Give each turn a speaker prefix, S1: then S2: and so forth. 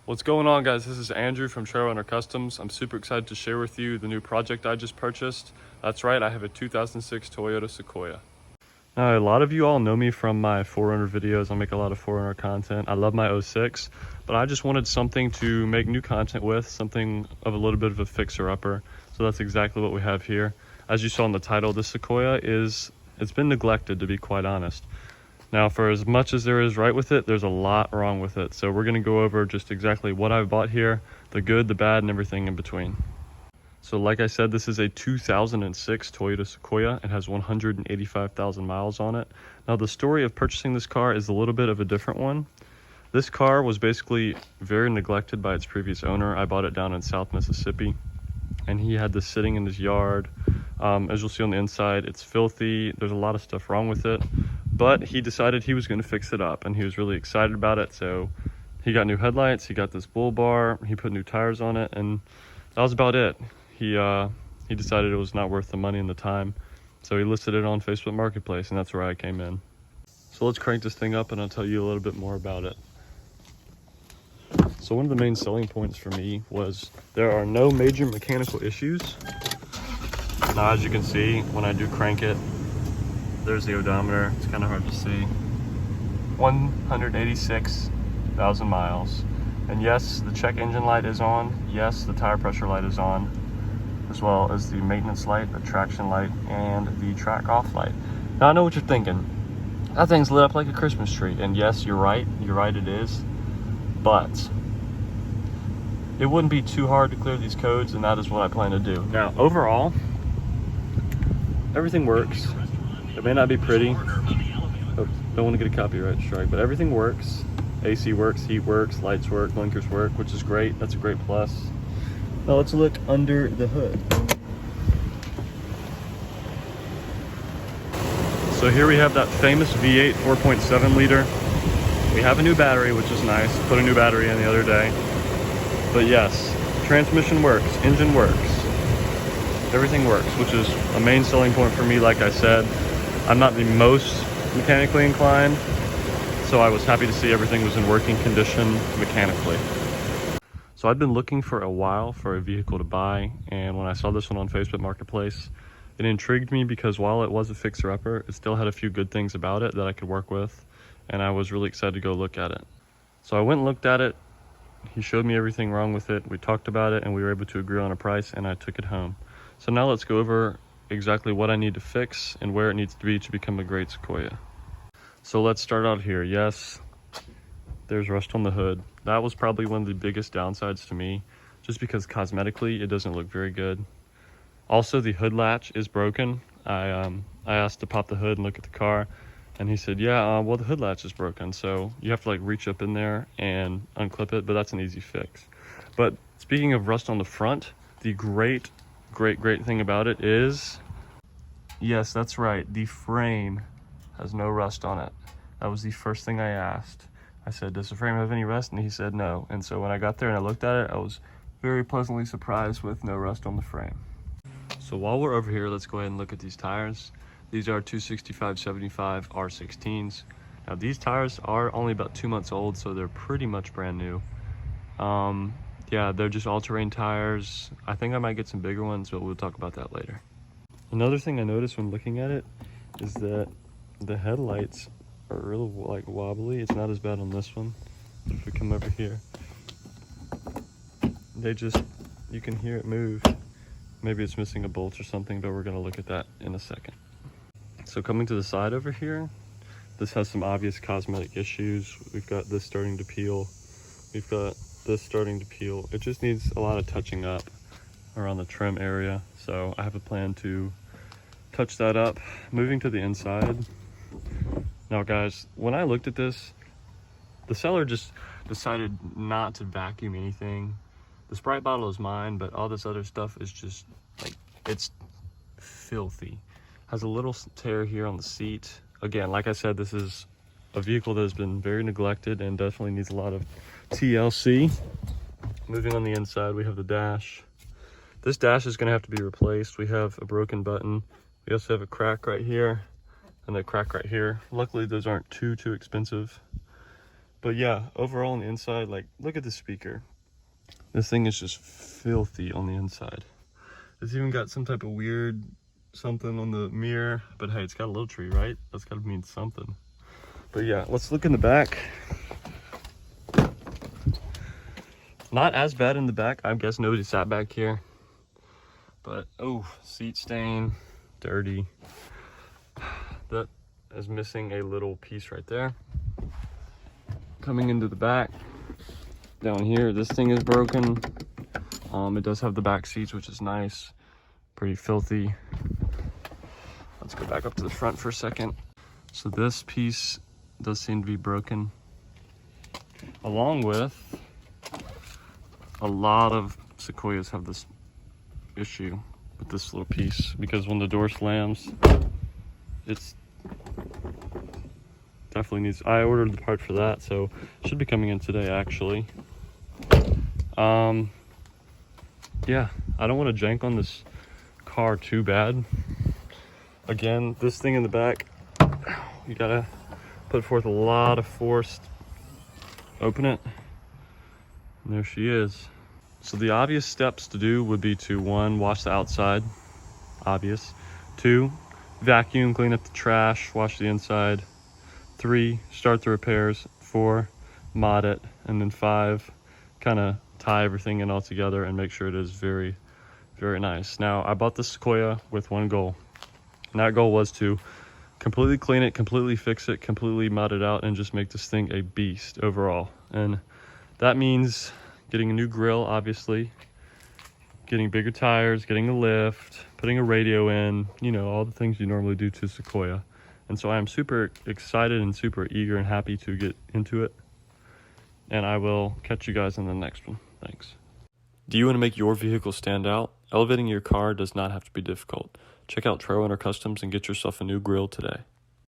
S1: What's going on, guys? This is Andrew from Trail Runner Customs. I'm super excited to share with you the new project I just purchased. That's right, I have a 2006 Toyota Sequoia. Now, a lot of you all know me from my 4Runner videos. I make a lot of 4Runner content. I love my 06, but I just wanted something to make new content with, something of a little bit of a fixer-upper. So that's exactly what we have here. As you saw in the title, the Sequoia it's been neglected, to be quite honest. Now, for as much as there is right with it, there's a lot wrong with it. So we're going to go over just exactly what I've bought here, the good, the bad, and everything in between. So like I said, this is a 2006 Toyota Sequoia. It has 185,000 miles on it. Now, the story of purchasing this car is a little bit of a different one. This car was basically very neglected by its previous owner. I bought it down in South Mississippi, and he had this sitting in his yard. As you'll see on the inside, it's filthy. There's a lot of stuff wrong with it. But he decided he was going to fix it up, and he was really excited about it. So he got new headlights, he got this bull bar, he put new tires on it, and that was about it. He decided it was not worth the money and the time, so he listed it on Facebook Marketplace, and that's where I came in. So let's crank this thing up, and I'll tell you a little bit more about it. So one of the main selling points for me was there are no major mechanical issues. Now, as you can see, when I do crank it, there's the odometer. It's kind of hard to see. 186,000 miles. And yes, the check engine light is on. Yes, the tire pressure light is on, as well as the maintenance light, the traction light, and the track off light. Now, I know what you're thinking. That thing's lit up like a Christmas tree. And yes, you're right. You're right, it is. But it wouldn't be too hard to clear these codes, and that is what I plan to do. Now, overall, everything works. It may not be pretty. Oh, don't want to get a copyright strike, but everything works. AC works, heat works, lights work, blinkers work, which is great. That's a great plus. Now let's look under the hood. So here we have that famous V8 4.7 liter. We have a new battery, which is nice. Put a new battery in the other day. But yes, transmission works, engine works. Everything works, which is a main selling point for me. Like I said, I'm not the most mechanically inclined, so I was happy to see everything was in working condition mechanically. So I'd been looking for a while for a vehicle to buy, and when I saw this one on Facebook Marketplace, it intrigued me because while it was a fixer-upper, it still had a few good things about it that I could work with, and I was really excited to go look at it. So I went and looked at it. He showed me everything wrong with it. We talked about it, and we were able to agree on a price, and I took it home. So now let's go over exactly what I need to fix and where it needs to be to become a great Sequoia. So let's start out here. Yes, there's rust on the hood. That was probably one of the biggest downsides to me, just because cosmetically it doesn't look very good. Also, the hood latch is broken. I asked to pop the hood and look at the car, and he said, yeah, well, the hood latch is broken, so you have to like reach up in there and unclip it, but that's an easy fix. But speaking of rust on the front, the great thing about it is, yes, that's right, the frame has no rust on it. That was the first thing I asked. I said, does the frame have any rust? And he said no. And so when I got there and I looked at it, I was very pleasantly surprised with no rust on the frame. So while we're over here, let's go ahead and look at these tires. These are 265/75 R16s. Now, these tires are only about 2 months old, so they're pretty much brand new. Yeah, they're just all-terrain tires. I think I might get some bigger ones, but we'll talk about that later. Another thing I noticed when looking at it is that the headlights are really like wobbly. It's not as bad on this one. If we come over here, you can hear it move. Maybe it's missing a bolt or something, but we're gonna look at that in a second. So coming to the side over here, this has some obvious cosmetic issues. We've got this starting to peel. We've got this starting to peel. It just needs a lot of touching up around the trim area. So I have a plan to touch that up. Moving to the inside. Now guys, when I looked at this, the seller just decided not to vacuum anything. The Sprite bottle is mine, but all this other stuff is just like, it's filthy. Has a little tear here on the seat. Again, like I said, this is a vehicle that has been very neglected and definitely needs a lot of TLC. Moving on the inside, we have the dash. This dash is going to have to be replaced. We have a broken button. We also have a crack right here and a crack right here. Luckily, those aren't too expensive. But yeah, overall on the inside, like, look at the speaker. This thing is just filthy on the inside. It's even got some type of weird something on the mirror, but hey, it's got a little tree, right? That's gotta mean something. But yeah, let's look in the back. Not as bad in the back. I guess nobody sat back here. But, oh, seat stain, dirty. That is missing a little piece right there. Coming into the back, down here, this thing is broken. It does have the back seats, which is nice. Pretty filthy. Let's go back up to the front for a second. So this piece does seem to be broken, along with a lot of Sequoias have this issue with this little piece, because when the door slams, it's definitely needs, I ordered the part for that, so it should be coming in today actually. Yeah, I don't want to jank on this car too bad. Again, this thing in the back, you gotta put forth a lot of force. Open it, and there she is. So the obvious steps to do would be to 1, wash the outside, obvious. 2, vacuum, clean up the trash, wash the inside. 3, start the repairs. 4, mod it. And then 5, kind of tie everything in all together and make sure it is very, very nice. Now, I bought the Sequoia with one goal, and that goal was to completely clean it, completely fix it, completely mod it out, and just make this thing a beast overall. And that means getting a new grille, obviously, getting bigger tires, getting a lift, putting a radio in, you know, all the things you normally do to Sequoia. And so I am super excited and super eager and happy to get into it. And I will catch you guys in the next one. Thanks. Do you want to make your vehicle stand out? Elevating your car does not have to be difficult. Check out Trailrunner Customs and get yourself a new grille today.